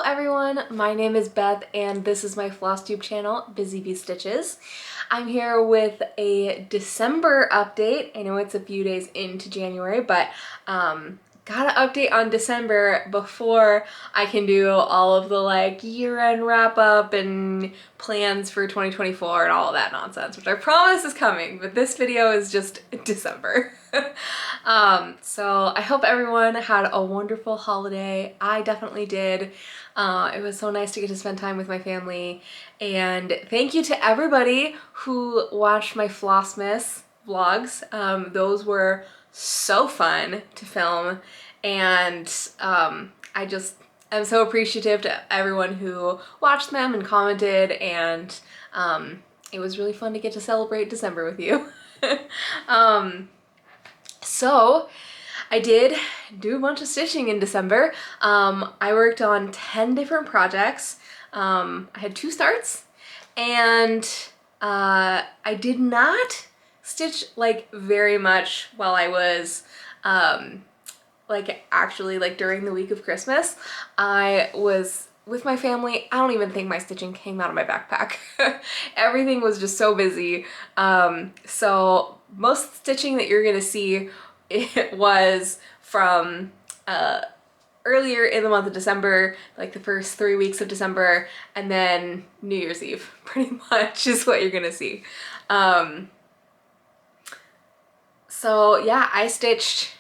everyone, my name is Beth and this is my Flosstube channel, Busy Bee Stitches. I'm here with a December update. I know it's a few days into January, but got an update on December before I can do all of the year-end wrap-up and plans for 2024 and all of that nonsense, which I promise is coming, but this video is just December. So I hope everyone had a wonderful holiday. I definitely did. It was so nice to get to spend time with my family, and thank you to everybody who watched my Flossmas vlogs. Those were so fun to film, and I just am so appreciative to everyone who watched them and commented, and it was really fun to get to celebrate December with you. So I did do a bunch of stitching in December. I worked on 10 different projects. I had 2 starts, and I did not stitch very much while I was actually during the week of Christmas. I was with my family. I don't even think my stitching came out of my backpack. Everything was just so busy. So most stitching that you're gonna see, it was from earlier in the month of December, like the first 3 weeks of December, and then New Year's Eve, pretty much is what you're gonna see. So yeah, I stitched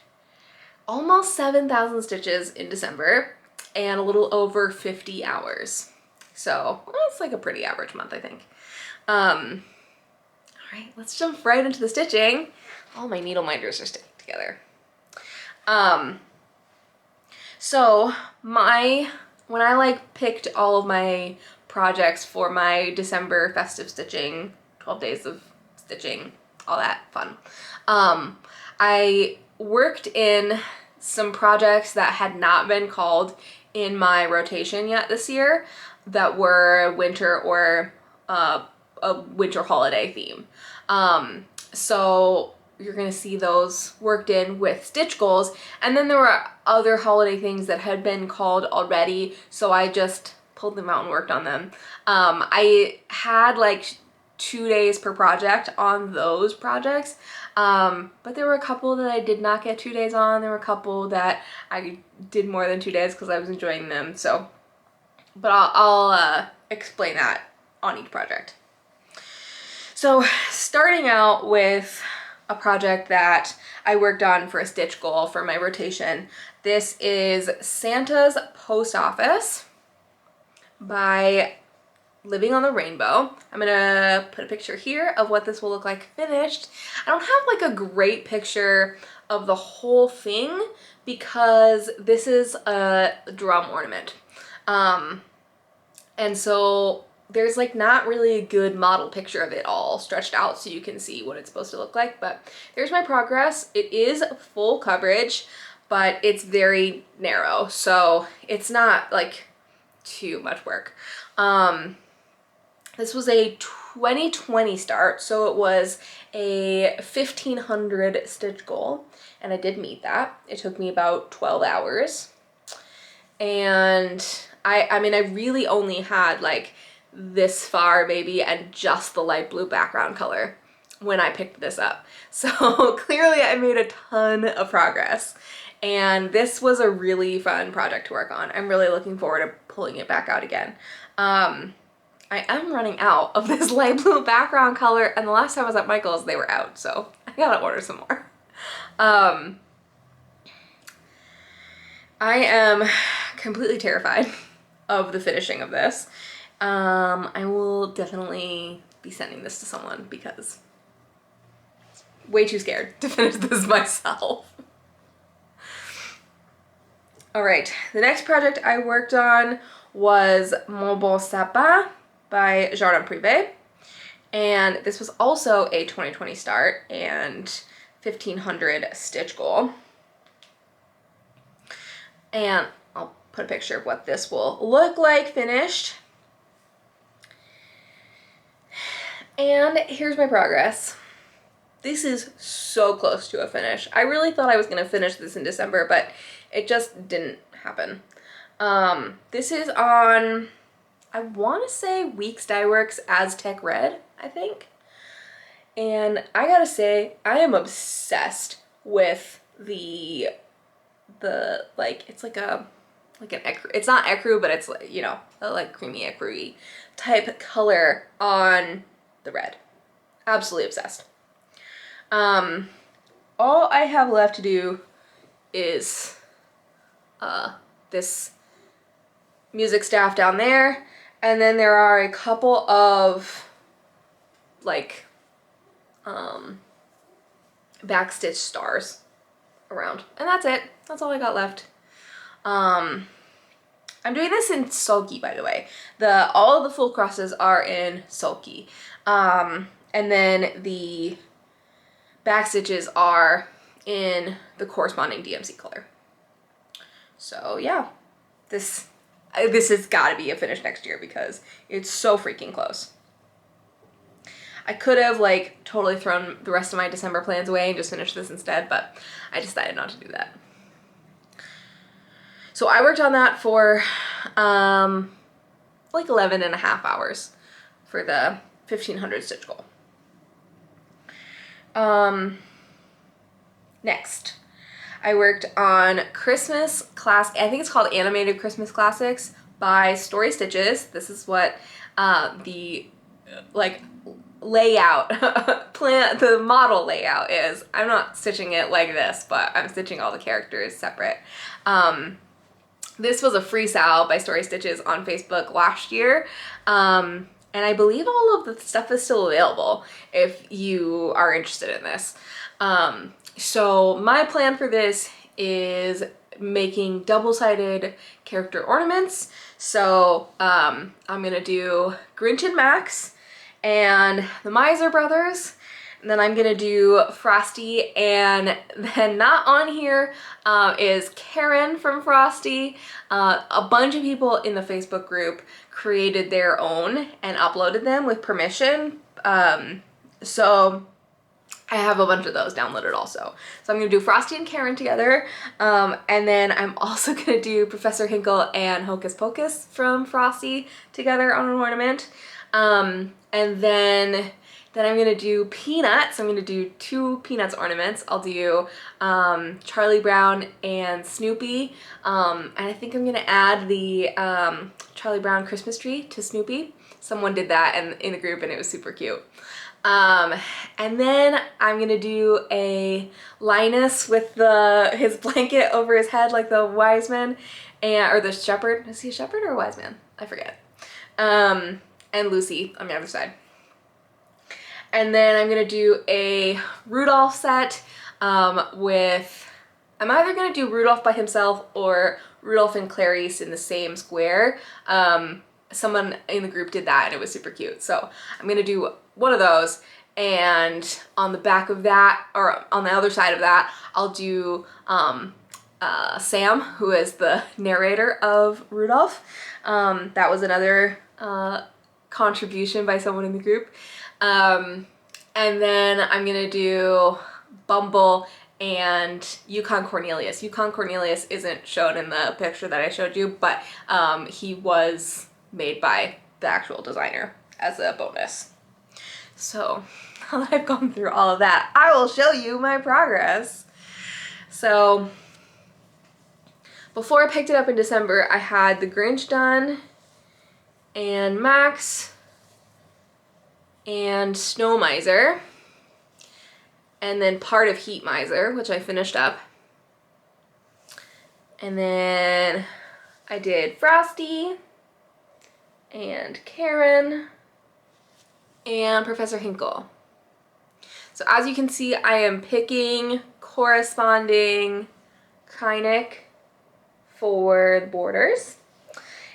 almost 7,000 stitches in December and a little over 50 hours. So that's like a pretty average month, I think. All right, let's jump right into the stitching. All my needle minders are sticking together. So when I picked all of my projects for my December festive stitching, 12 days of stitching, all that fun, I worked in some projects that had not been called in my rotation yet this year that were winter or a winter holiday theme. So you're gonna see those worked in with stitch goals, and then there were other holiday things that had been called already, so I just pulled them out and worked on them. I had 2 days per project on those projects, but there were a couple that I did not get 2 days on. There were a couple that I did more than 2 days because I was enjoying them. So, but I'll explain that on each project. So starting out with a project that I worked on for a stitch goal for my rotation. This is Santa's Post Office by Living on the Rainbow. I'm gonna put a picture here of what this will look like finished. I don't have a great picture of the whole thing because this is a drum ornament. And so there's not really a good model picture of it all stretched out so you can see what it's supposed to look like, but there's my progress. It is full coverage, but it's very narrow, so it's not too much work. This was a 2020 start, so it was a 1,500 stitch goal, and I did meet that. It took me about 12 hours, and I mean I really only had this far maybe and just the light blue background color when I picked this up. So clearly I made a ton of progress, and this was a really fun project to work on. I'm really looking forward to pulling it back out again. I am running out of this light blue background color, and the last time I was at Michael's they were out, so I gotta order some more. I am completely terrified of the finishing of this. I will definitely be sending this to someone because I'm way too scared to finish this myself. All right, the next project I worked on was Mon Beau Sapin by Jardin Privé, and this was also a 2020 start and 1,500 stitch goal. And I'll put a picture of what this will look like finished. And here's my progress. This is so close to a finish. I really thought I was gonna finish this in December, but it just didn't happen. This is on, I want to say Weeks Dye Works Aztec Red, I think. And I gotta say, I am obsessed with the like, it's like an ecru, it's not ecru, but it's, you know, a like creamy ecru-y type color on the red. Absolutely obsessed. All I have left to do is this music staff down there, and then there are a couple of like backstitch stars around, and that's it. That's all I got left. I'm doing this in sulky, by the way. All of the full crosses are in sulky, and then the backstitches are in the corresponding DMC color. So yeah, this has got to be a finish next year because it's so freaking close. I could have like totally thrown the rest of my December plans away and just finished this instead, but I decided not to do that. So I worked on that for like 11.5 hours for the 1500 stitch goal. Next, I worked on Christmas class. I think it's called Animated Christmas Classics by Story Stitches. This is what the like layout the model layout is. I'm not stitching it like this, but I'm stitching all the characters separate. This was a freestyle by Story Stitches on Facebook last year. And I believe all of the stuff is still available if you are interested in this. So my plan for this is making double-sided character ornaments. So I'm gonna do Grinch and Max and the Miser Brothers, and then I'm gonna do Frosty, and then not on here is Karen from Frosty. A bunch of people in the Facebook group created their own and uploaded them with permission. So I have a bunch of those downloaded also. So I'm gonna do Frosty and Karen together. And then I'm also gonna do Professor Hinkle and Hocus Pocus from Frosty together on an ornament. And then I'm gonna do Peanuts. I'm gonna do 2 Peanuts ornaments. I'll do Charlie Brown and Snoopy. And I think I'm gonna add the Charlie Brown Christmas tree to Snoopy. Someone did that in the group and it was super cute. And then I'm gonna do a Linus with his blanket over his head like the wise man, or the shepherd. Is he a shepherd or a wise man? I forget. And Lucy on the other side. And then I'm gonna do a Rudolph set with, I'm either gonna do Rudolph by himself or Rudolph and Clarice in the same square. Someone in the group did that and it was super cute. So I'm gonna do one of those, and on the back of that, or on the other side of that, I'll do Sam, who is the narrator of Rudolph. That was another contribution by someone in the group. And then I'm gonna do Bumble and Yukon Cornelius. Yukon Cornelius isn't shown in the picture that I showed you, but he was made by the actual designer as a bonus. So now that I've gone through all of that, I will show you my progress. So before I picked it up in December, I had the Grinch done, and Max, and Snow Miser, and then part of Heat Miser, which I finished up. And then I did Frosty, and Karen, and Professor Hinkle. So as you can see, I am picking corresponding Kreinik for the borders,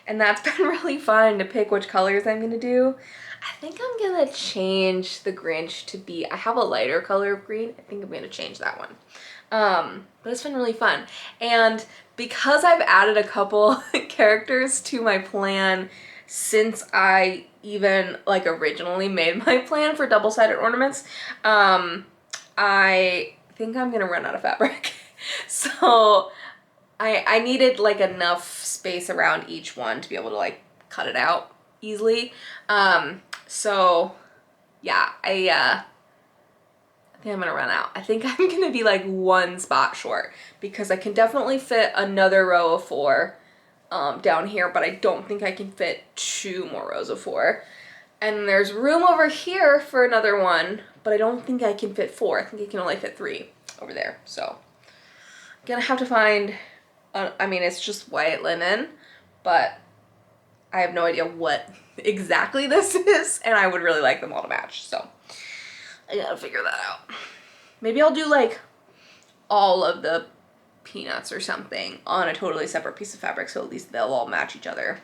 and that's been really fun to pick which colors I'm gonna do. I think I'm gonna change the Grinch to be, I have a lighter color of green. I think I'm gonna change that one. But it's been really fun. And because I've added a couple characters to my plan since I even like originally made my plan for double-sided ornaments, I think I'm gonna run out of fabric. So I needed like enough space around each one to be able to like cut it out easily. So yeah, I think I'm gonna run out. I think I'm gonna be like one spot short because I can definitely fit another row of 4 down here, but I don't think I can fit 2 more rows of 4. And there's room over here for another one, but I don't think I can fit 4. I think I can only fit 3 over there. So I'm gonna have to find, I mean, it's just white linen, but I have no idea what exactly this is, and I would really like them all to match. So I gotta figure that out. Maybe I'll do like all of the peanuts or something on a totally separate piece of fabric, so at least they'll all match each other.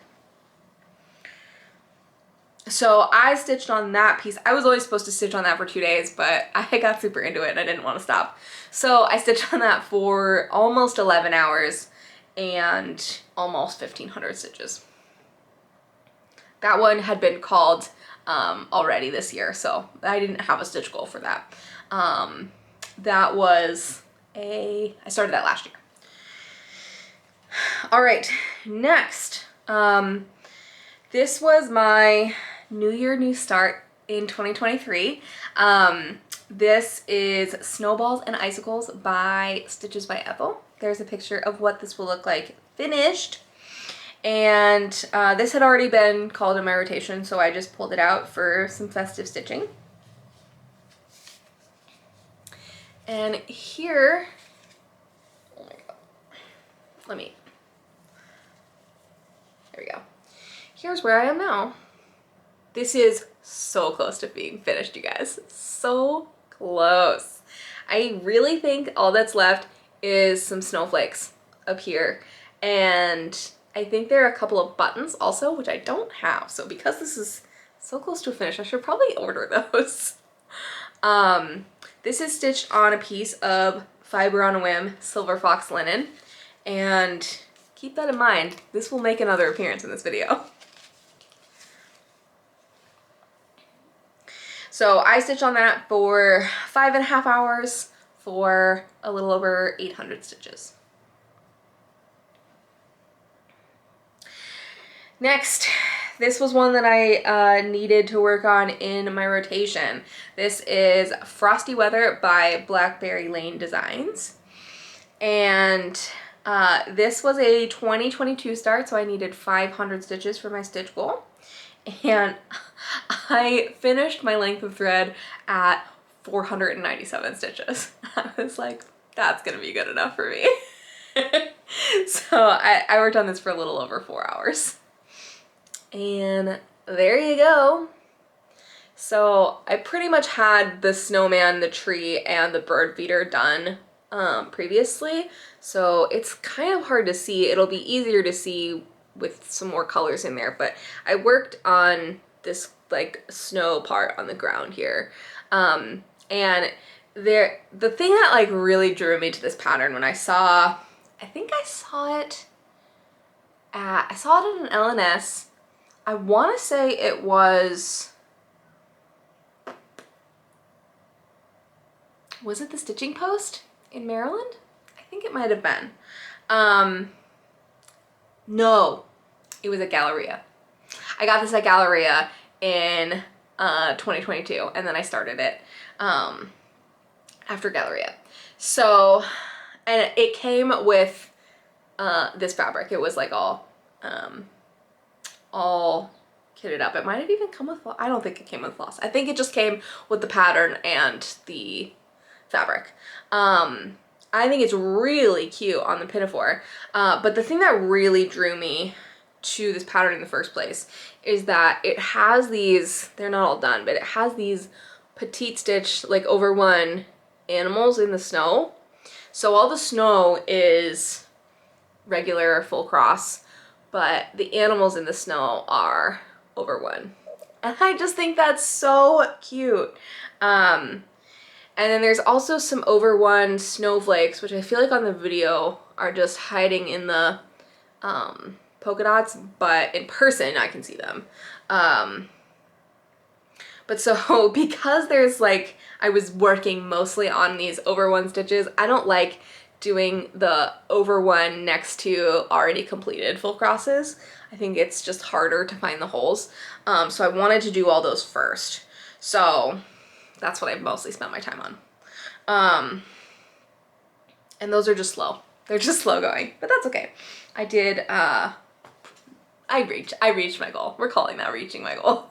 So I stitched on that piece. I was always supposed to stitch on that for 2 days, but I got super into it and I didn't want to stop. So I stitched on that for almost 11 hours and almost 1,500 stitches. That one had been called already this year, so I didn't have a stitch goal for that. That was I started that last year. All right, next. This was my New Year, New Start in 2023. This is Snowballs and Icicles by Stitches by Ethel. There's a picture of what this will look like finished. And this had already been called in my rotation, so I just pulled it out for some festive stitching. And here, oh my god, there we go. Here's where I am now. This is so close to being finished, you guys. So close. I really think all that's left is some snowflakes up here. And I think there are a couple of buttons also, which I don't have. So because this is so close to a finish, I should probably order those. This is stitched on a piece of Fiber on a Whim Silver Fox linen. And keep that in mind. This will make another appearance in this video. So I stitched on that for 5.5 hours for a little over 800 stitches. Next, this was one that I needed to work on in my rotation. This is Frosty Weather by Blackberry Lane Designs. And this was a 2022 start, so I needed 500 stitches for my stitch goal. And I finished my length of thread at 497 stitches. I was like, that's gonna be good enough for me. So I worked on this for a little over 4 hours. And there you go. So I pretty much had the snowman, the tree, and the bird feeder done previously. So it's kind of hard to see. It'll be easier to see with some more colors in there, but I worked on this like snow part on the ground here. And the thing that like really drew me to this pattern when I think I saw it at an LNS. I want to say it was it the Stitching Post in Maryland? I think it might have been. No, it was at Galleria. I got this at Galleria in 2022, and then I started it after Galleria. So, and it came with this fabric. It was like all kitted up. It might have even come with floss. I don't think it came with floss. I think it just came with the pattern and the fabric. I think it's really cute on the pinafore, but the thing that really drew me to this pattern in the first place is that it has these, they're not all done, but it has these petite stitch, like over one animals in the snow. So all the snow is regular full cross, but the animals in the snow are over one. And I just think that's so cute. And then there's also some over one snowflakes, which I feel like on the video are just hiding in the polka dots, but in person I can see them. But so because there's like, I was working mostly on these over one stitches, I don't like doing the over one next to already completed full crosses. I think it's just harder to find the holes. So I wanted to do all those first. So that's what I've mostly spent my time on. And those are just slow. They're just slow going, but that's okay. I did, I reached my goal. We're calling that reaching my goal.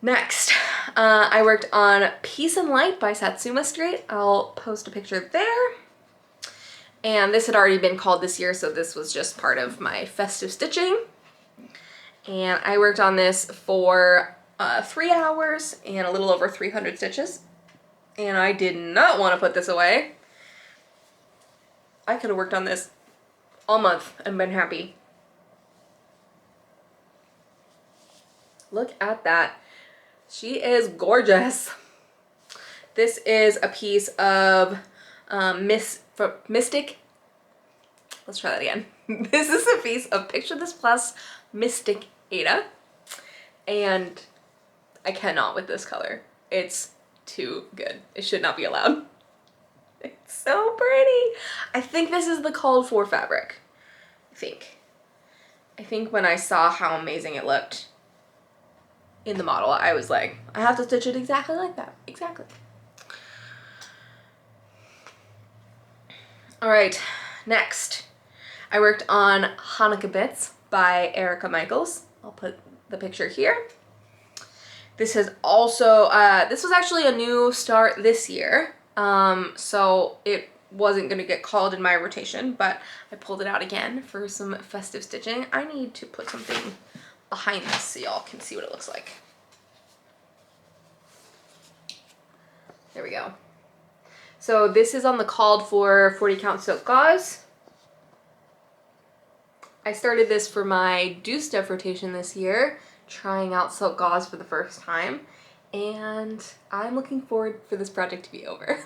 Next, I worked on Peace and Light by Satsuma Street. I'll post a picture there. And this had already been called this year, so this was just part of my festive stitching. And I worked on this for 3 hours and a little over 300 stitches. And I did not want to put this away. I could have worked on this all month and been happy. Look at that. She is gorgeous. This is a piece of Mystic. Let's try that again. This is a piece of Picture This Plus Mystic Ada. And I cannot with this color. It's too good. It should not be allowed. It's so pretty. I think this is the called for fabric. I think when I saw how amazing it looked in the model, I was like, I have to stitch it exactly like that. Exactly. All right, next. I worked on Hanukkah Bits by Erica Michaels. I'll put the picture here. This has also, this was actually a new start this year. So it wasn't gonna get called in my rotation, but I pulled it out again for some festive stitching. I need to put something behind this so y'all can see what it looks like. There we go. So this is on the called for 40 count silk gauze. I started this for my Do Stuff rotation this year, trying out silk gauze for the first time, and I'm looking forward for this project to be over.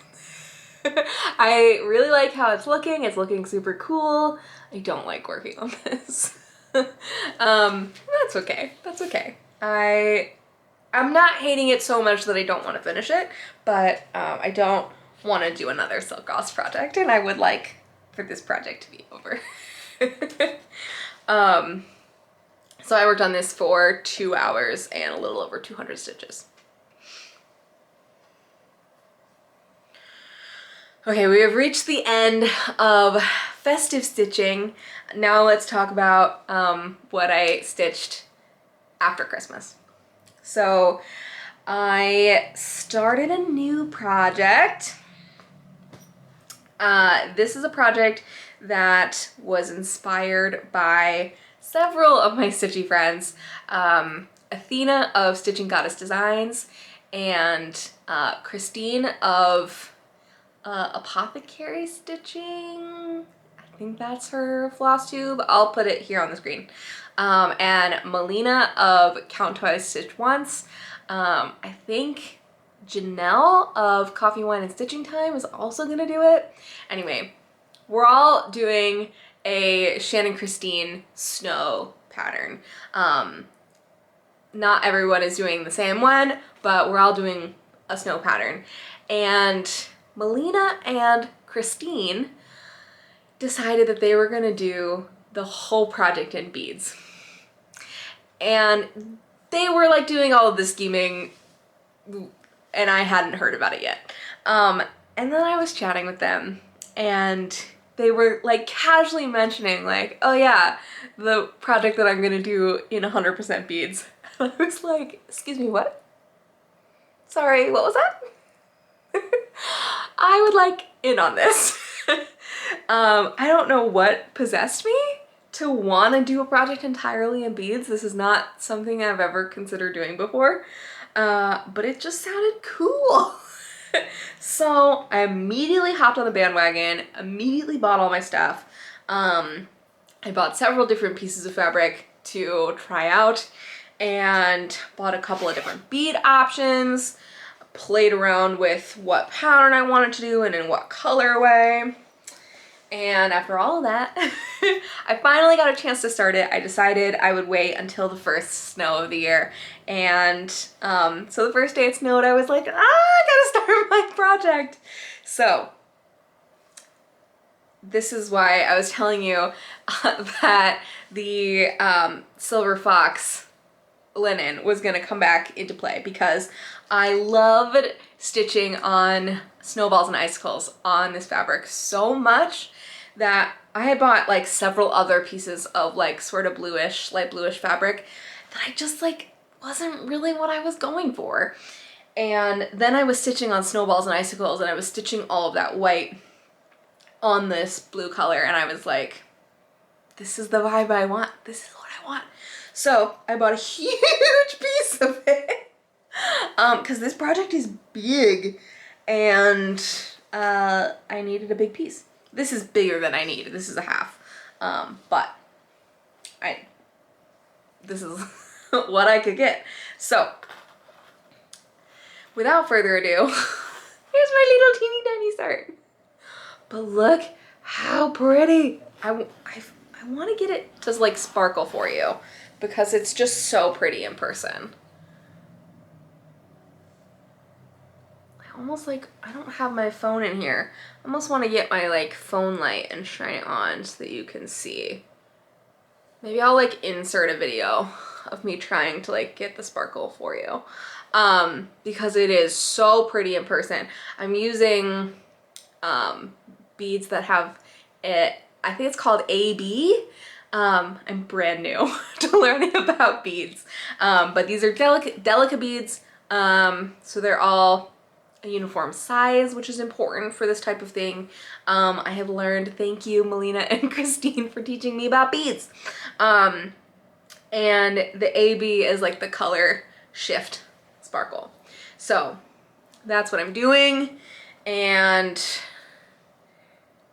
I really like how it's looking. It's looking super cool. I don't like working on this. That's okay. That's okay. I'm not hating it so much that I don't want to finish it, but I don't want to do another silk gauze project, and I would like for this project to be over. So I worked on this for 2 hours and a little over 200 stitches. Okay, we have reached the end of festive stitching. Now let's talk about what I stitched after Christmas. So I started a new project. This is a project that was inspired by several of my stitchy friends. Athena of Stitching Goddess Designs and Christine of Apothecary Stitching. I think that's her Flosstube. I'll put it here on the screen. And Melina of Count Twice Stitch Once. I think Janelle of Coffee, Wine, and Stitching Time is also gonna do it. Anyway, we're all doing a Shannon Christine snow pattern. Not everyone is doing the same one, but we're all doing a snow pattern. And Melina and Christine decided that they were gonna do the whole project in beads. And they were like doing all of the scheming, and I hadn't heard about it yet. And then I was chatting with them, and they were like casually mentioning like, oh yeah, the project that I'm gonna do in 100% beads. And I was like, excuse me, what? Sorry, what was that? I would like in on this. I don't know what possessed me to want to do a project entirely in beads. This is not something I've ever considered doing before, but it just sounded cool. So I immediately hopped on the bandwagon, immediately bought all my stuff. I bought several different pieces of fabric to try out and bought a couple of different bead options, played around with what pattern I wanted to do and in what colorway. And after all of that, I finally got a chance to start it. I decided I would wait until the first snow of the year. And so the first day it snowed, I was like, I gotta start my project. So this is why I was telling you that the Silver Fox linen was gonna come back into play, because I loved stitching on snowballs and icicles on this fabric so much that I had bought like several other pieces of like sort of bluish, light bluish fabric that I just like wasn't really what I was going for. And then I was stitching on snowballs and icicles, and I was stitching all of that white on this blue color, and I was like, this is the vibe I want. This is what I want. So I bought a huge piece of it because this project is big, and I needed a big piece. This is bigger than I need. This is a half, but this is what I could get. So without further ado, here's my little teeny tiny start. But look how pretty. I want to get it to like sparkle for you because it's just so pretty in person. I almost like, I don't have my phone in here. I almost want to get my like phone light and shine it on so that you can see. Maybe I'll like insert a video of me trying to like get the sparkle for you. Because it is so pretty in person. I'm using beads that have it, I think it's called AB. I'm brand new to learning about beads. But these are delicate beads. So they're all a uniform size, which is important for this type of thing. I have learned, thank you Melina and Christine for teaching me about beads. And the AB is like the color shift sparkle. So that's what I'm doing, and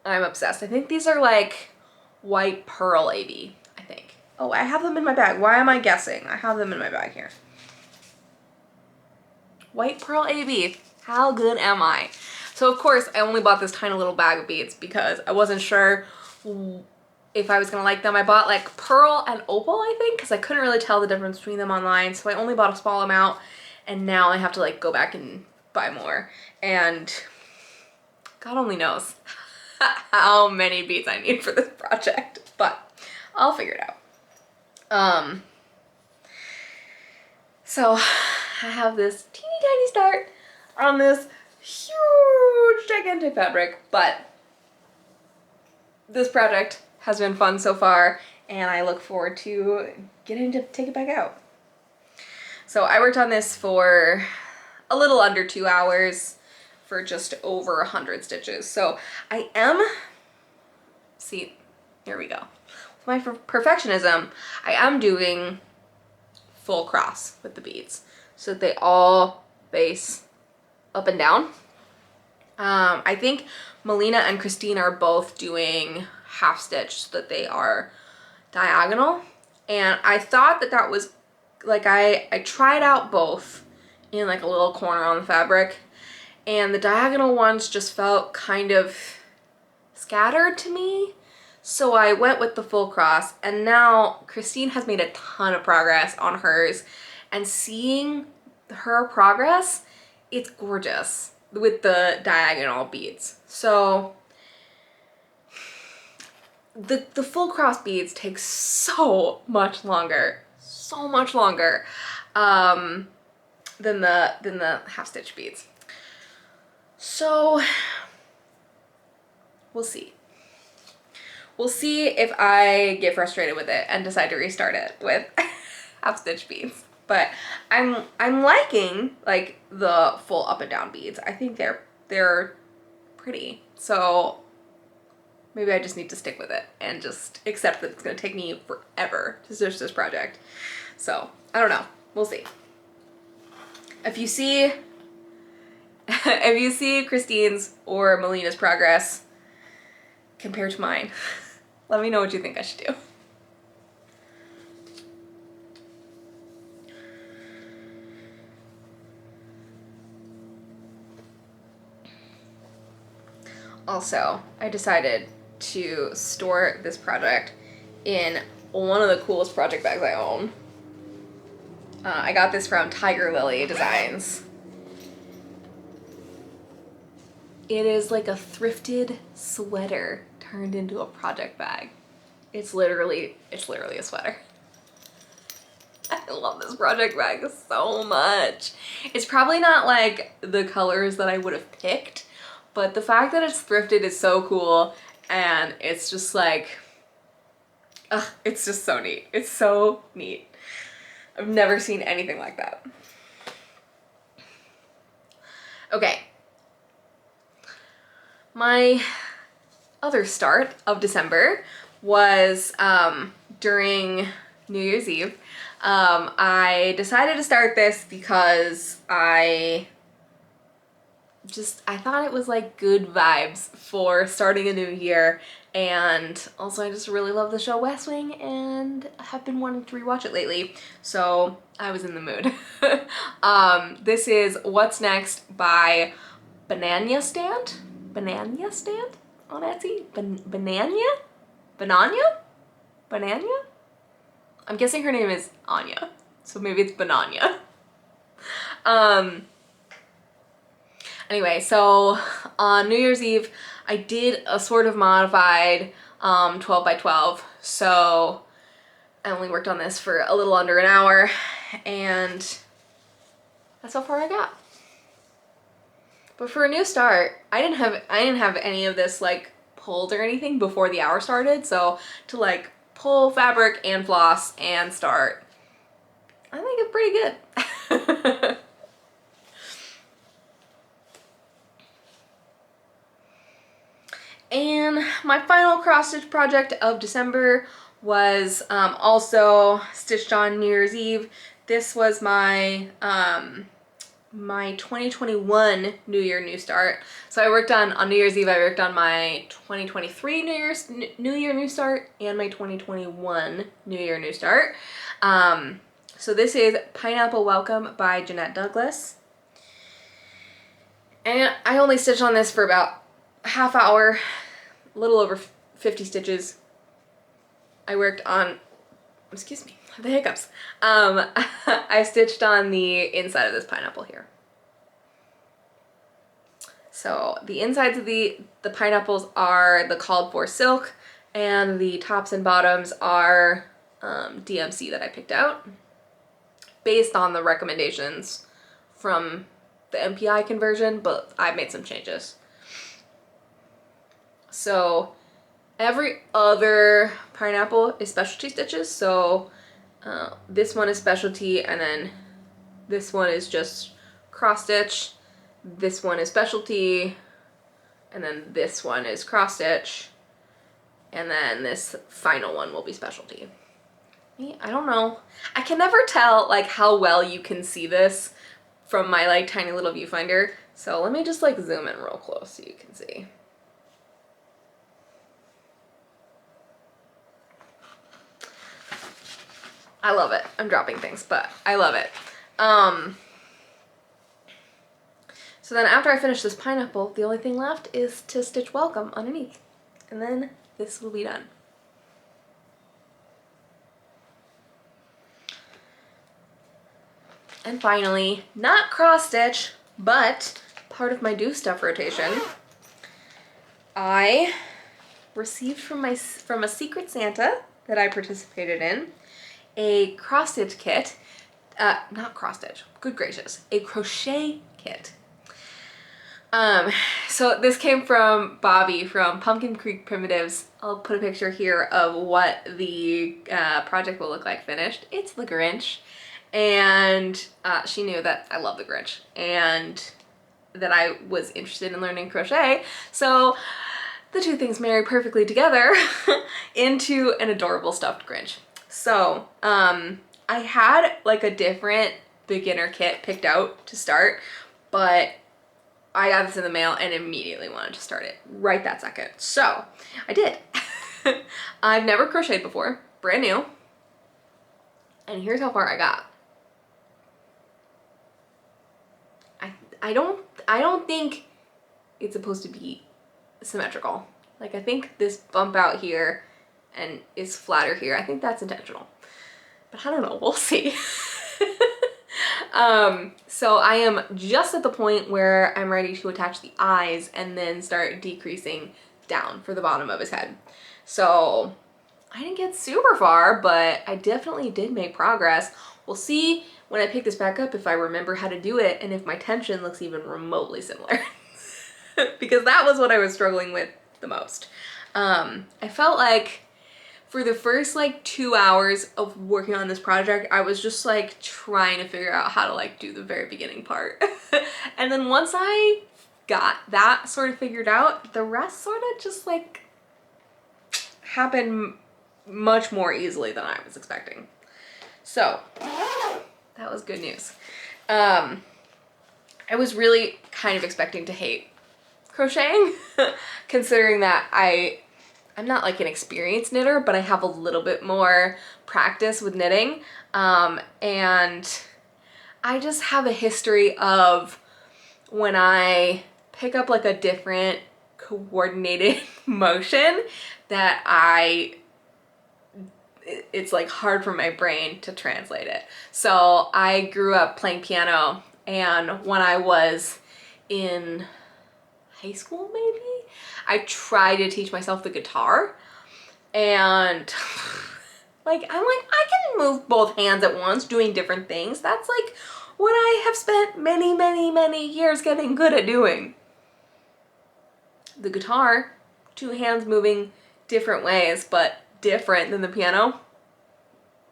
I'm obsessed. I think these are like white pearl AB, I think. Oh, I have them in my bag. Why am I guessing? I have them in my bag here. White pearl AB. How good am I? So of course I only bought this tiny little bag of beads because I wasn't sure if I was gonna like them. I bought like pearl and opal, I think, because I couldn't really tell the difference between them online. So I only bought a small amount, and now I have to like go back and buy more. And God only knows how many beads I need for this project, but I'll figure it out. So I have this teeny tiny start on this huge gigantic fabric, but this project has been fun so far, and I look forward to getting to take it back out. So I worked on this for a little under 2 hours for just over 100 stitches. So I am, see, here we go. With my perfectionism, I am doing full cross with the beads so that they all face up and down. I think Melina and Christine are both doing half stitch so that they are diagonal, and I thought that that was like, I tried out both in like a little corner on the fabric, and the diagonal ones just felt kind of scattered to me, so I went with the full cross. And now Christine has made a ton of progress on hers, and seeing her progress, it's gorgeous with the diagonal beads. So the full cross beads take so much longer than the half stitch beads. So we'll see. We'll see if I get frustrated with it and decide to restart it with half stitch beads. But I'm liking like the full up and down beads. I think they're pretty. So maybe I just need to stick with it and just accept that it's gonna take me forever to stitch this project. So I don't know. We'll see. If you see Christine's or Melina's progress compared to mine, let me know what you think I should do. Also, I decided to store this project in one of the coolest project bags I own. I got this from Tiger Lily Designs. It is like a thrifted sweater turned into a project bag. It's literally a sweater. I love this project bag so much. It's probably not like the colors that I would have picked, but the fact that it's thrifted is so cool, and it's just like, ugh, it's just so neat. It's so neat. I've never seen anything like that. Okay. My other start of December was during New Year's Eve. I decided to start this because I thought it was like good vibes for starting a new year, and also I just really love the show West Wing and have been wanting to rewatch it lately, so I was in the mood. This is What's Next by Banana Stand on Etsy? Banana? I'm guessing her name is Anya, so maybe it's Bananya. Anyway, so on New Year's Eve, I did a sort of modified 12 by 12. So I only worked on this for a little under an hour, and that's how far I got. But for a new start, I didn't have any of this like pulled or anything before the hour started. So to like pull fabric and floss and start, I think it's pretty good. And my final cross stitch project of December was also stitched on New Year's Eve. This was my my 2021 New Year New Start. So I worked on New Year's Eve, I worked on my 2023 New Year New Start and my 2021 New Year New Start. So this is Pineapple Welcome by Jeanette Douglas. And I only stitched on this for about a half hour, a little over 50 stitches. I worked on, excuse me, the hiccups. I stitched on the inside of this pineapple here. So the insides of the pineapples are the called for silk, and the tops and bottoms are DMC that I picked out based on the recommendations from the MPI conversion, but I made some changes. So every other pineapple is specialty stitches. So this one is specialty, and then this one is just cross stitch. This one is specialty, and then this one is cross stitch, and then this final one will be specialty. I don't know. I can never tell like how well you can see this from my like tiny little viewfinder. So let me just like zoom in real close so you can see. I love it. I'm dropping things, but I love it. So then after I finish this pineapple, the only thing left is to stitch welcome underneath. And then this will be done. And finally, not cross stitch, but part of my do stuff rotation, I received from a Secret Santa that I participated in a cross stitch kit, not cross stitch, good gracious, a crochet kit. So this came from Bobby from Pumpkin Creek Primitives. I'll put a picture here of what the project will look like finished. It's the Grinch, and she knew that I love the Grinch and that I was interested in learning crochet, so the two things marry perfectly together into an adorable stuffed Grinch. So I had like a different beginner kit picked out to start, but I got this in the mail and immediately wanted to start it right that second. So I did. I've never crocheted before, brand new. And here's how far I got. I don't think it's supposed to be symmetrical. Like I think this bump out here and is flatter here. I think that's intentional. But I don't know, we'll see. So I am just at the point where I'm ready to attach the eyes and then start decreasing down for the bottom of his head. So I didn't get super far, but I definitely did make progress. We'll see when I pick this back up if I remember how to do it and if my tension looks even remotely similar. Because that was what I was struggling with the most. I felt like for the first like 2 hours of working on this project, I was just like trying to figure out how to like do the very beginning part. And then once I got that sort of figured out, the rest sort of just like happened much more easily than I was expecting. So that was good news. I was really kind of expecting to hate crocheting, considering that I'm not like an experienced knitter, but I have a little bit more practice with knitting. And I just have a history of when I pick up like a different coordinated motion that it's like hard for my brain to translate it. So I grew up playing piano, and when I was in high school maybe, I tried to teach myself the guitar, and like I'm like, I can move both hands at once doing different things. That's like what I have spent many years getting good at doing. The guitar, 2 hands moving different ways, but different than the piano,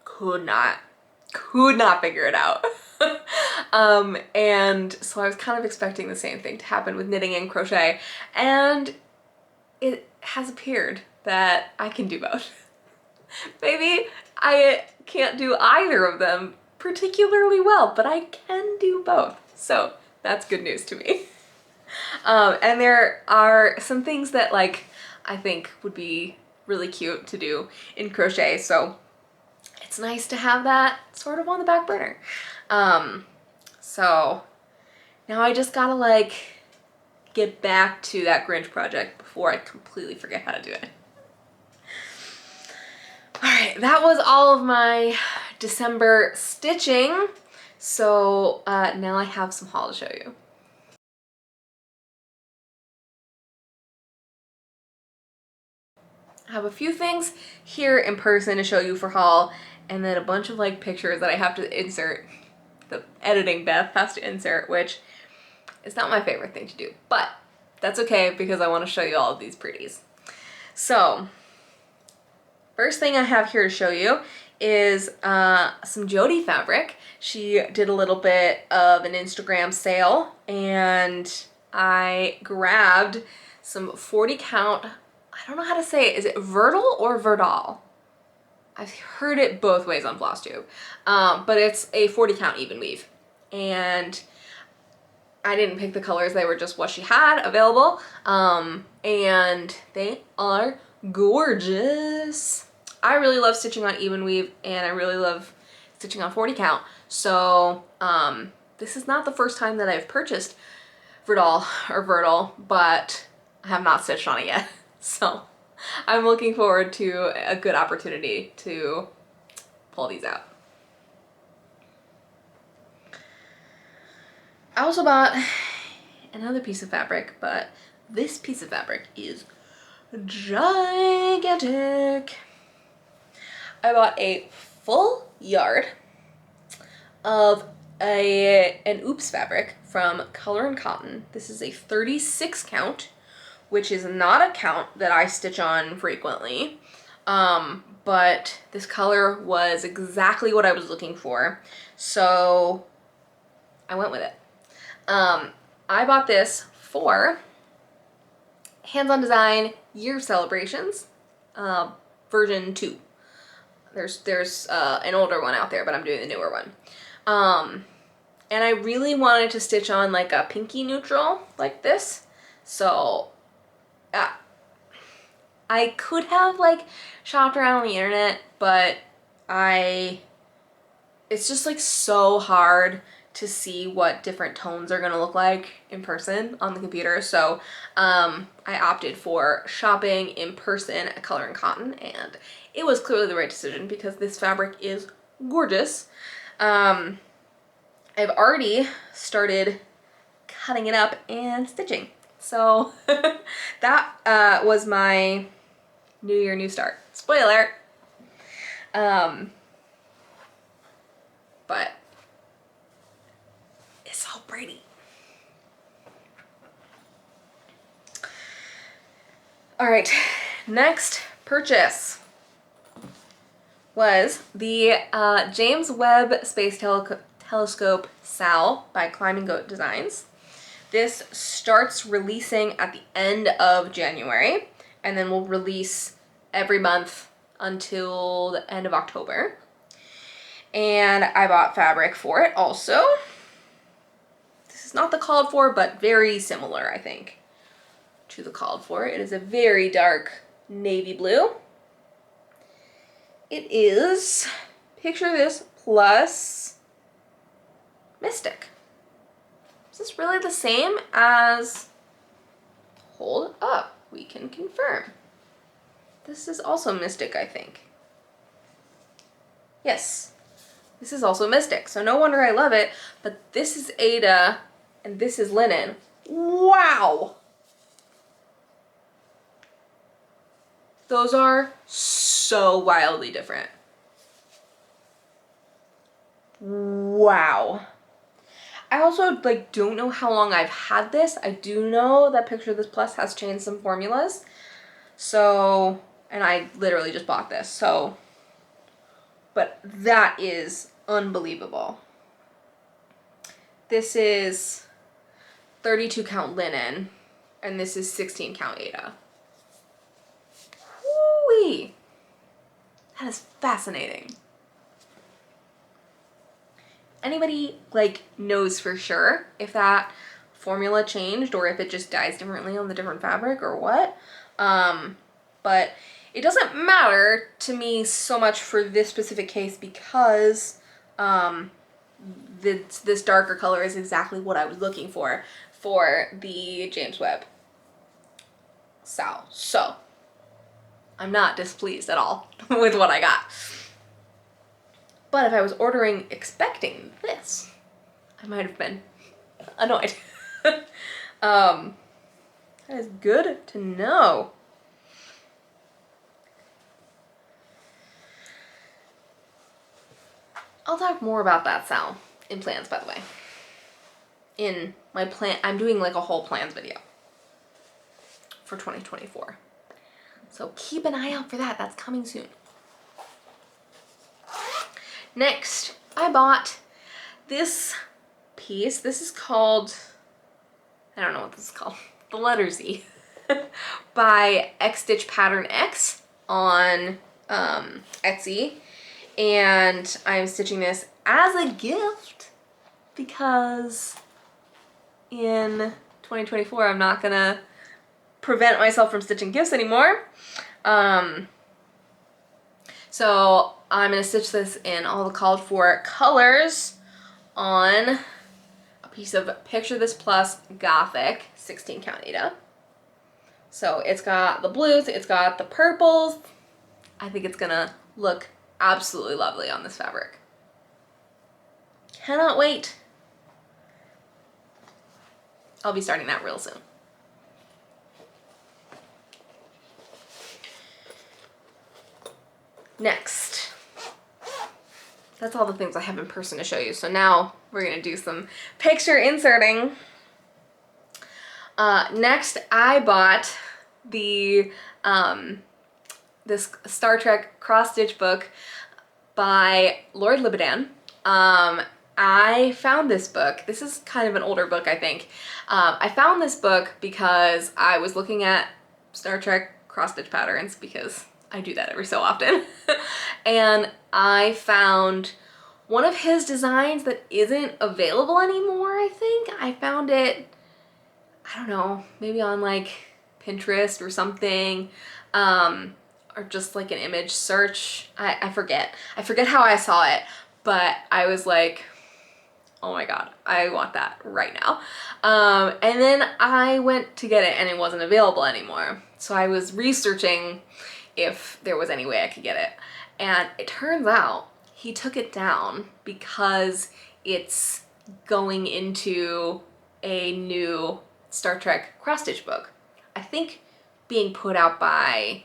could not figure it out. And so I was kind of expecting the same thing to happen with knitting and crochet, and it has appeared that I can do both. Maybe I can't do either of them particularly well, but I can do both. So that's good news to me. And there are some things that like I think would be really cute to do in crochet, so it's nice to have that sort of on the back burner. So now I just gotta like get back to that Grinch project before I completely forget how to do it. All right, that was all of my December stitching. So now I have some haul to show you. I have a few things here in person to show you for haul, and then a bunch of like pictures that I have to insert. The editing Beth has to insert, which is not my favorite thing to do, but that's okay because I want to show you all of these pretties. So first thing I have here to show you is some Jody fabric. She did a little bit of an Instagram sale, and I grabbed some 40 count, I don't know how to say it. Is it Verdal or Verdal? I've heard it both ways on Flosstube, but it's a 40 count even weave, and I didn't pick the colors, they were just what she had available, and they are gorgeous. I really love stitching on even weave, and I really love stitching on 40 count, so this is not the first time that I've purchased Verdal or Verdal, but I have not stitched on it yet. So I'm looking forward to a good opportunity to pull these out. I also bought another piece of fabric, but this piece of fabric is gigantic. I bought a full yard of an Oops fabric from Color & Cotton. This is a 36 count, which is not a count that I stitch on frequently, but this color was exactly what I was looking for, so I went with it. I bought this for Hands-On Design Year of Celebrations, version 2. There's an older one out there, but I'm doing the newer one. And I really wanted to stitch on like a pinky neutral like this, so I could have like shopped around on the internet, but it's just like so hard to see what different tones are gonna look like in person on the computer, so I opted for shopping in person at Color & Cotton, and it was clearly the right decision because this fabric is gorgeous. I've already started cutting it up and stitching. So that was my New Year, New Start. Spoiler. But it's so pretty. All right, next purchase was the James Webb Space Telescope SAL by Climbing Goat Designs. This starts releasing at the end of January and then will release every month until the end of October. And I bought fabric for it also. This is not the called for, but very similar, I think, to the called for. It is a very dark navy blue. It is, picture this, plus Mystic. Is this really the same as, hold up, we can confirm. This is also Mystic, I think. Yes, this is also Mystic, so no wonder I love it, but this is Aida and this is linen. Wow! Those are so wildly different. Wow. I also don't know how long I've had this. I do know that Picture This Plus has changed some formulas. So, and I literally just bought this. So, but that is unbelievable. This is 32 count linen and this is 16 count Aida. Woo-wee. That is fascinating. Anybody knows for sure if that formula changed or if it just dyes differently on the different fabric or what? But it doesn't matter to me so much for this specific case because this darker color is exactly what I was looking for the James Webb SAL. So I'm not displeased at all with what I got. But if I was ordering expecting this, I might have been annoyed. That is good to know. I'll talk more about that SAL in plans, by the way. In my plan, I'm doing a whole plans video for 2024. So keep an eye out for that. That's coming soon. Next, I bought this piece. This is called, I don't know what this is called, the letter Z by X Stitch Pattern X on Etsy. And I'm stitching this as a gift because in 2024 I'm not gonna prevent myself from stitching gifts anymore. So I'm gonna stitch this in all the called for colors on a piece of Picture This Plus Gothic 16 count Aida. So it's got the blues, it's got the purples. I think it's gonna look absolutely lovely on this fabric. Cannot wait. I'll be starting that real soon. Next, that's all the things I have in person to show you. So now we're gonna do some picture inserting. Next, I bought the this Star Trek cross-stitch book by Lord Libidan. I found this book. This is kind of an older book, I think. I found this book because I was looking at Star Trek cross-stitch patterns because I do that every so often. And I found one of his designs that isn't available anymore, I think. I found it, I don't know, maybe on Pinterest or something, or just an image search. I forget. I forget how I saw it, but I was like, oh my god, I want that right now. And then I went to get it and it wasn't available anymore. So I was researching if there was any way I could get it. And it turns out he took it down because it's going into a new Star Trek cross-stitch book. I think being put out by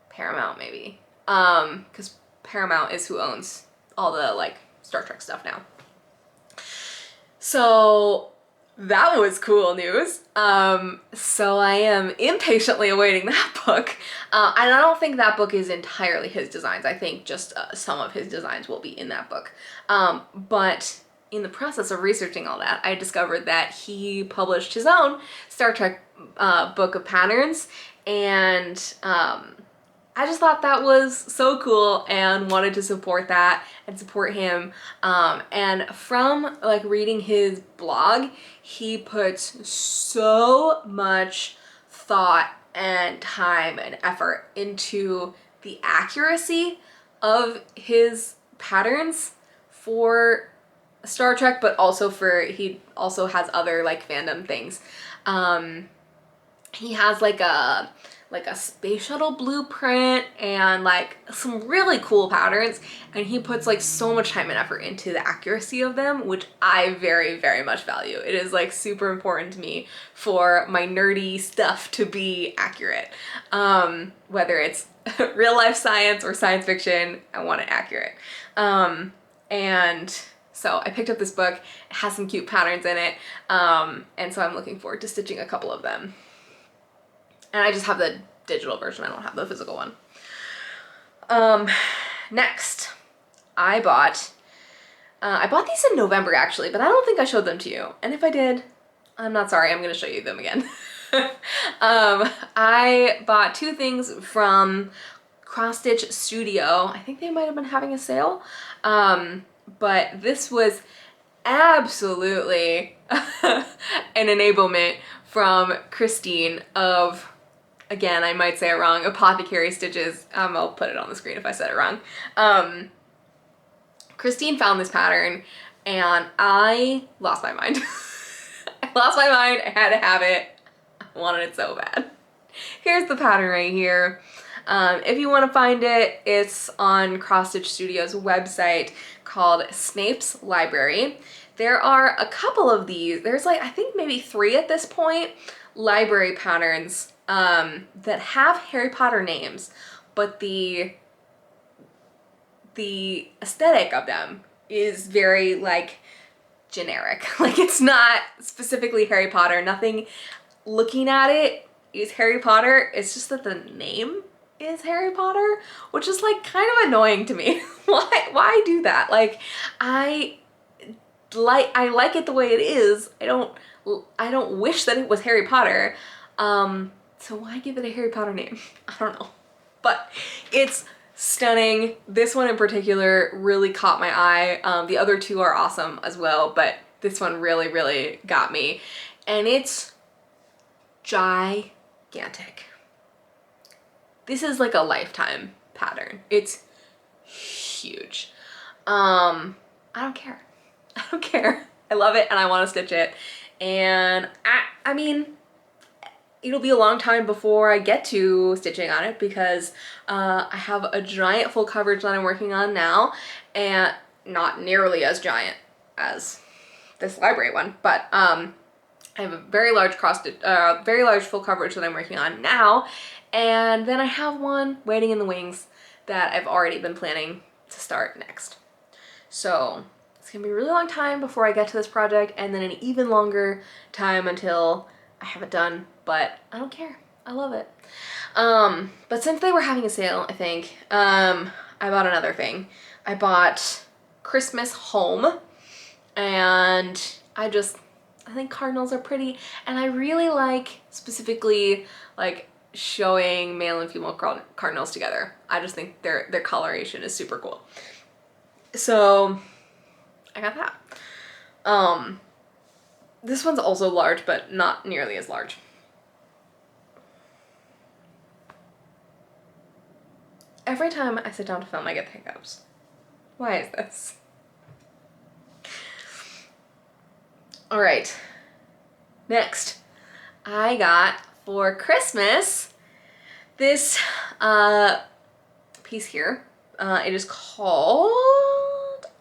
Paramount maybe, because Paramount is who owns all the like Star Trek stuff now. So that was cool news. So I am impatiently awaiting that book. And I don't think that book is entirely his designs. I think just some of his designs will be in that book. But in the process of researching all that, I discovered that he published his own Star Trek book of patterns, and I just thought that was so cool and wanted to support that and support him. And from like reading his blog, he puts so much thought and time and effort into the accuracy of his patterns for Star Trek, but also he also has other like fandom things. He has like a space shuttle blueprint and like some really cool patterns, and he puts like so much time and effort into the accuracy of them, which I very, very much value. It is like super important to me for my nerdy stuff to be accurate. Whether it's real life science or science fiction, I want it accurate. And so I picked up this book. It has some cute patterns in it, and so I'm looking forward to stitching a couple of them. And I just have the digital version. I don't have the physical one. Next, I bought these in November actually, but I don't think I showed them to you. And if I did, I'm not sorry. I'm going to show you them again. I bought two things from Cross Stitch Studio. I think they might have been having a sale. But this was absolutely an enablement from Christine of, again, I might say it wrong, Apothecary Stitches. I'll put it on the screen if I said it wrong. Christine found this pattern and I lost my mind. I lost my mind. I had to have it. I wanted it so bad. Here's the pattern right here. If you want to find it, it's on Cross Stitch Studio's website called Snape's Library. There are a couple of these. There's like, I think maybe 3 at this point, library patterns that have Harry Potter names, but the aesthetic of them is very like generic. Like it's not specifically Harry Potter. Nothing looking at it is Harry Potter. It's just that the name is Harry Potter, which is like kind of annoying to me. Why do that? Like I like it the way it is. I don't wish that it was Harry Potter. So why give it a Harry Potter name? I don't know. But it's stunning. This one in particular really caught my eye. The other two are awesome as well, but this one really, really got me. And it's gigantic. This is like a lifetime pattern. It's huge. I don't care. I don't care. I love it and I want to stitch it. And I mean, it'll be a long time before I get to stitching on it because I have a giant full coverage that I'm working on now, and not nearly as giant as this library one, but I have a very large full coverage that I'm working on now, and then I have one waiting in the wings that I've already been planning to start next. So it's gonna be a really long time before I get to this project, and then an even longer time until I have it done, but I don't care. I love it. But since they were having a sale, I think, I bought another thing. I bought Christmas Home, and I think cardinals are pretty, and I really like specifically like showing male and female cardinals together. I just think their coloration is super cool. So I got that. This one's also large, but not nearly as large. Every time I sit down to film, I get the hiccups. Why is this? All right, next, I got for Christmas this piece here. It is called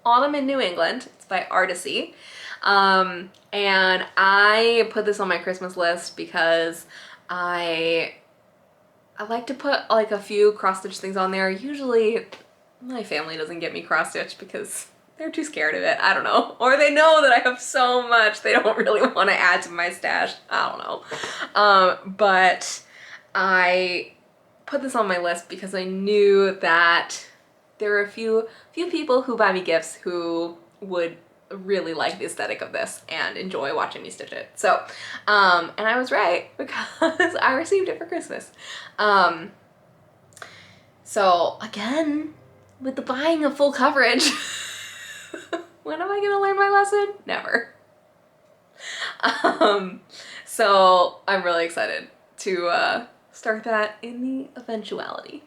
Autumn in New England. It's by Artisy. And I put this on my Christmas list because I like to put like a few cross-stitch things on there. Usually my family doesn't get me cross-stitch because they're too scared of it. I don't know. Or they know that I have so much they don't really want to add to my stash. I don't know. But I put this on my list because I knew that there were a few people who buy me gifts who would really like the aesthetic of this and enjoy watching me stitch it. So, and I was right because I received it for Christmas. So again, with the buying of full coverage, when am I gonna learn my lesson? Never. So I'm really excited to start that in the eventuality.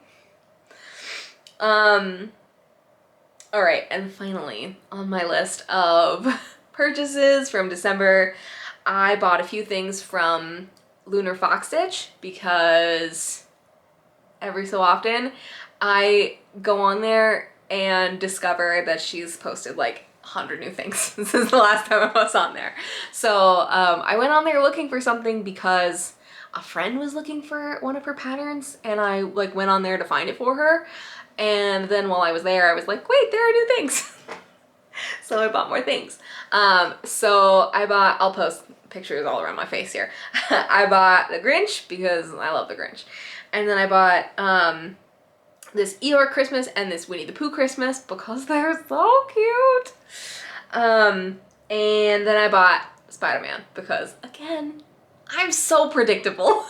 All right, and finally on my list of purchases from December, I bought a few things from Lunar Fox Stitch because every so often I go on there and discover that she's posted like 100 new things since the last time I was on there. So I went on there looking for something because a friend was looking for one of her patterns and I like went on there to find it for her. And then while I was there, I was like, wait, there are new things. So I bought more things. So I bought, I'll post pictures all around my face here. I bought the Grinch because I love the Grinch. And then I bought this Eeyore Christmas and this Winnie the Pooh Christmas because they're so cute. And then I bought Spider-Man because, again, I'm so predictable.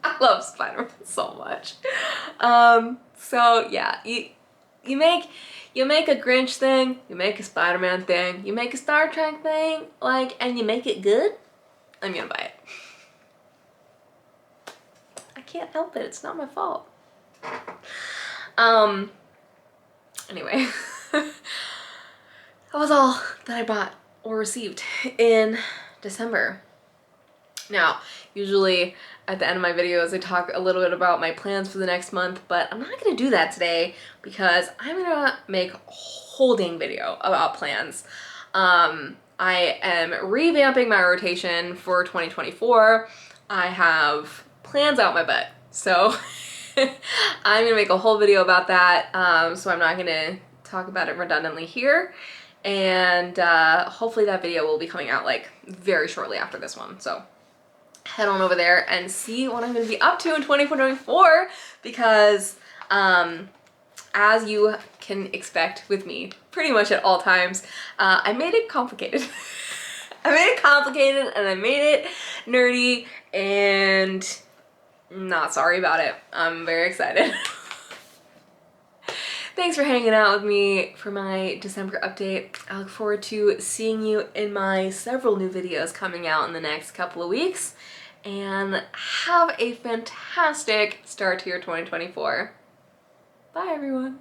I love Spider-Man so much. So yeah, you make a Grinch thing, you make a Spider-Man thing, you make a Star Trek thing, like, and you make it good, I'm gonna buy it. I can't help it, it's not my fault. Anyway, that was all that I bought or received in December. Now, usually at the end of my videos, I talk a little bit about my plans for the next month, but I'm not gonna do that today because I'm gonna make a whole dang video about plans. I am revamping my rotation for 2024. I have plans out my butt, so I'm gonna make a whole video about that, so I'm not gonna talk about it redundantly here. And hopefully that video will be coming out like very shortly after this one, so head on over there and see what I'm going to be up to in 2024 because as you can expect with me pretty much at all times, I made it complicated. I made it complicated and I made it nerdy and I'm not sorry about it. I'm very excited. Thanks for hanging out with me for my December update. I look forward to seeing you in my several new videos coming out in the next couple of weeks. And have a fantastic start to your 2024. Bye everyone.